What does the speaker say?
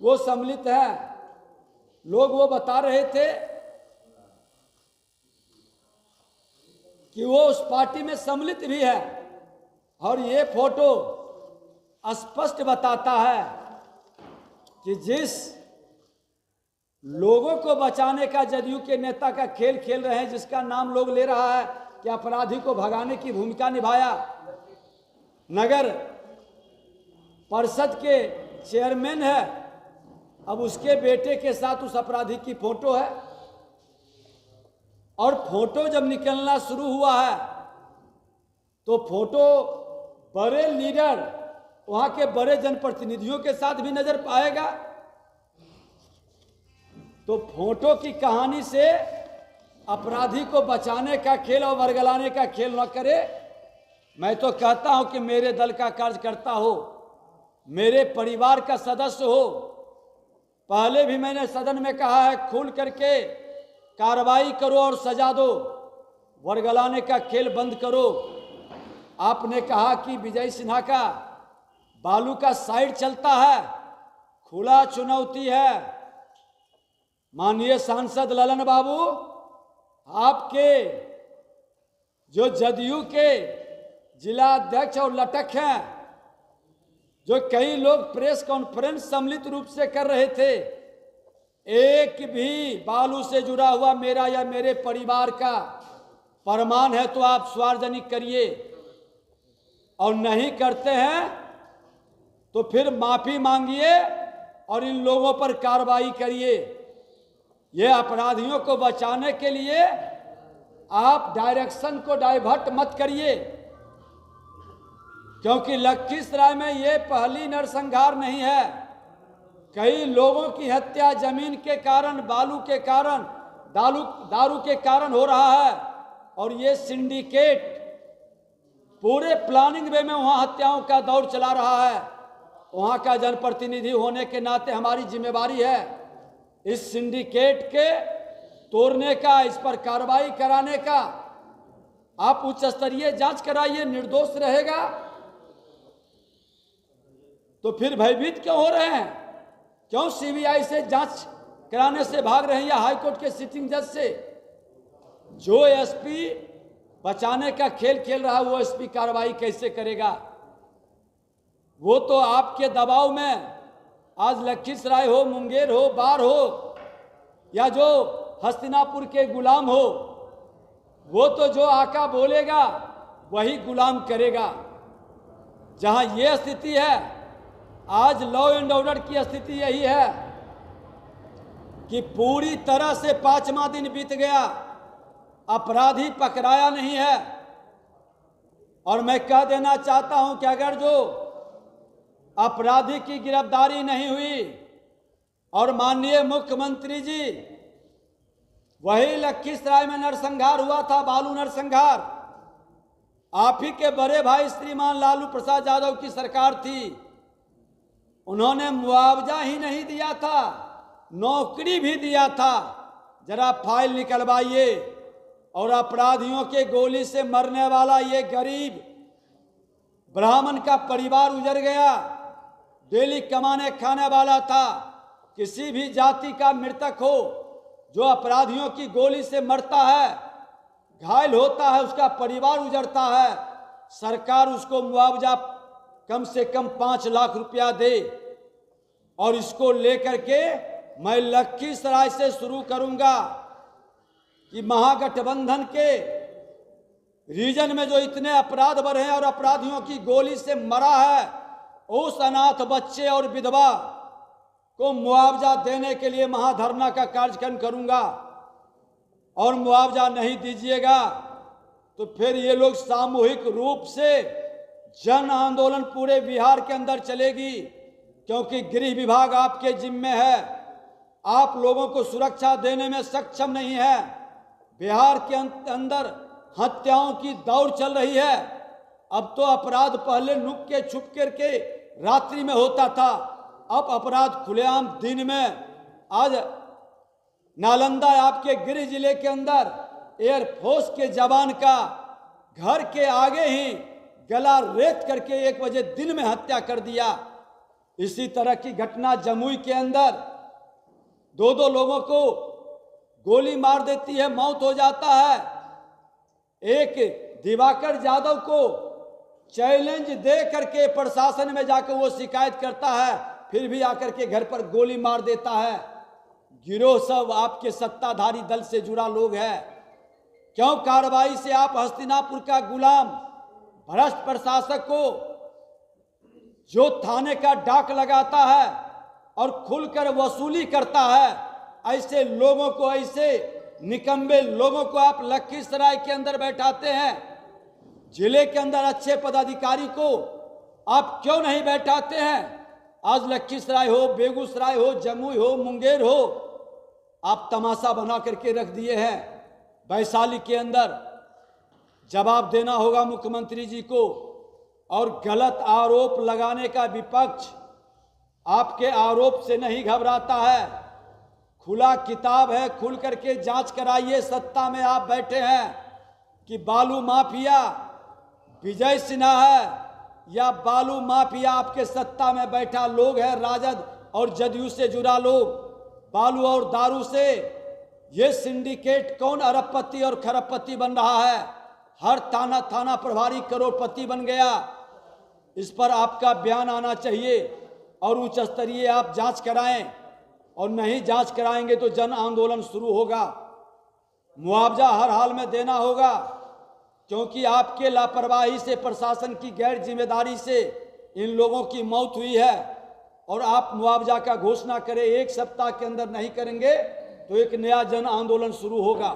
वो सम्मिलित हैं। लोग वो बता रहे थे कि वो उस पार्टी में सम्मिलित भी है, और ये फोटो स्पष्ट बताता है कि जिस लोगों को बचाने का जदयू के नेता का खेल खेल रहे हैं, जिसका नाम लोग ले रहा है कि अपराधी को भगाने की भूमिका निभाया, नगर परिषद के चेयरमैन है, अब उसके बेटे के साथ उस अपराधी की फोटो है। और फोटो जब निकलना शुरू हुआ है तो फोटो बड़े लीडर, वहां के बड़े जनप्रतिनिधियों के साथ भी नजर पाएगा। तो फोटो की कहानी से अपराधी को बचाने का खेल और वर्गलाने का खेल न करे। मैं तो कहता हूं कि मेरे दल का कार्यकर्ता हो, मेरे परिवार का सदस्य हो, पहले भी मैंने सदन में कहा है, खुल करके कार्रवाई करो और सजा दो, वर्गलाने का खेल बंद करो। आपने कहा कि विजय सिन्हा का बालू का साइड चलता है, खुला चुनौती है। माननीय सांसद ललन बाबू, आपके जो जदयू के जिला अध्यक्ष और लटक हैं, जो कई लोग प्रेस कॉन्फ्रेंस सम्मिलित रूप से कर रहे थे, एक भी बालू से जुड़ा हुआ मेरा या मेरे परिवार का प्रमाण है तो आप सार्वजनिक करिए, और नहीं करते हैं तो फिर माफी मांगिए और इन लोगों पर कार्रवाई करिए। ये अपराधियों को बचाने के लिए आप डायरेक्शन को डाइवर्ट मत करिए, क्योंकि लखीसराय में ये पहली नरसंहार नहीं है। कई लोगों की हत्या जमीन के कारण, बालू के कारण, दारू के कारण हो रहा है, और ये सिंडिकेट पूरे प्लानिंग वे में वहां हत्याओं का दौर चला रहा है। वहां का जनप्रतिनिधि होने के नाते हमारी जिम्मेवारी है इस सिंडिकेट के तोड़ने का, इस पर कार्रवाई कराने का। आप उच्च स्तरीय जांच कराइए, निर्दोष रहेगा। तो फिर भयभीत क्यों हो रहे हैं? क्यों सीबीआई से जांच कराने से भाग रहे हैं या हाईकोर्ट के सिटिंग जज से? जो एसपी बचाने का खेल खेल रहा है वो एसपी कार्रवाई कैसे करेगा? वो तो आपके दबाव में आज लखीसराय हो, मुंगेर हो, बाढ़ हो, या जो हस्तिनापुर के गुलाम हो, वो तो जो आका बोलेगा वही गुलाम करेगा। जहां ये स्थिति है, आज लॉ एंड ऑर्डर की स्थिति यही है कि पूरी तरह से 5वां दिन बीत गया, अपराधी पकड़ाया नहीं है। और मैं कह देना चाहता हूं कि अगर जो अपराधी की गिरफ्तारी नहीं हुई और माननीय मुख्यमंत्री जी, वही लखीसराय में नरसंहार हुआ था, बालू नरसंहार, आप ही के बड़े भाई श्रीमान लालू प्रसाद यादव की सरकार थी। उन्होंने मुआवजा ही नहीं दिया था, नौकरी भी दिया था। जरा फाइल निकलवाइए। और अपराधियों के गोली से मरने वाला ये गरीब ब्राह्मण का परिवार उजड़ गया, डेली कमाने खाने वाला था। किसी भी जाति का मृतक हो जो अपराधियों की गोली से मरता है, घायल होता है, उसका परिवार उजड़ता है, सरकार उसको मुआवजा कम से कम 5 लाख रुपया दे। और इसको लेकर के मैं लखीसराय से शुरू करूंगा कि महागठबंधन के रीजन में जो इतने अपराध बढ़े हैं और अपराधियों की गोली से मरा है, उस अनाथ बच्चे और विधवा को मुआवजा देने के लिए महाधरना का कार्यक्रम करूंगा। और मुआवजा नहीं दीजिएगा तो फिर ये लोग सामूहिक रूप से जन आंदोलन पूरे बिहार के अंदर चलेगी, क्योंकि गृह विभाग आपके जिम्मे है, आप लोगों को सुरक्षा देने में सक्षम नहीं है। बिहार के अंदर हत्याओं की दौड़ चल रही है। अब तो अपराध पहले नुक के छुप करके रात्रि में होता था, अब अपराध खुलेआम दिन में। आज नालंदा आपके गृह जिले के अंदर एयरफोर्स के जवान का घर के आगे ही गला रेत करके 1 बजे दिन में हत्या कर दिया। इसी तरह की घटना जमुई के अंदर दो लोगों को गोली मार देती है, मौत हो जाता है। एक दिवाकर यादव को चैलेंज दे करके प्रशासन में जाकर वो शिकायत करता है, फिर भी आकर के घर पर गोली मार देता है। गिरोह सब आपके सत्ताधारी दल से जुड़ा लोग है। क्यों कार्रवाई से आप हस्तिनापुर का गुलाम भ्रष्ट प्रशासक को जो थाने का डाक लगाता है और खुलकर वसूली करता है, ऐसे लोगों को, ऐसे निकम्बे लोगों को आप लखीसराय के अंदर बैठाते हैं। जिले के अंदर अच्छे पदाधिकारी को आप क्यों नहीं बैठाते हैं? आज लखीसराय हो, बेगूसराय हो, जमुई हो, मुंगेर हो, आप तमाशा बना करके रख दिए हैं। वैशाली के अंदर जवाब देना होगा मुख्यमंत्री जी को। और गलत आरोप लगाने का विपक्ष आपके आरोप से नहीं घबराता है। खुला किताब है, खुल करके जांच कराइए। सत्ता में आप बैठे हैं कि बालू माफिया विजय सिन्हा है या बालू माफिया आपके सत्ता में बैठा लोग है, राजद और जदयू से जुड़ा लोग। बालू और दारू से ये सिंडिकेट कौन अरबपति और खरबपति बन रहा है? हर थाना प्रभारी करोड़पति बन गया। इस पर आपका बयान आना चाहिए और उच्च स्तरीय आप जांच कराएं, और नहीं जांच कराएंगे तो जन आंदोलन शुरू होगा। मुआवजा हर हाल में देना होगा, क्योंकि आपके लापरवाही से, प्रशासन की गैर जिम्मेदारी से इन लोगों की मौत हुई है। और आप मुआवजा का घोषणा करें, एक सप्ताह के अंदर नहीं करेंगे तो एक नया जन आंदोलन शुरू होगा।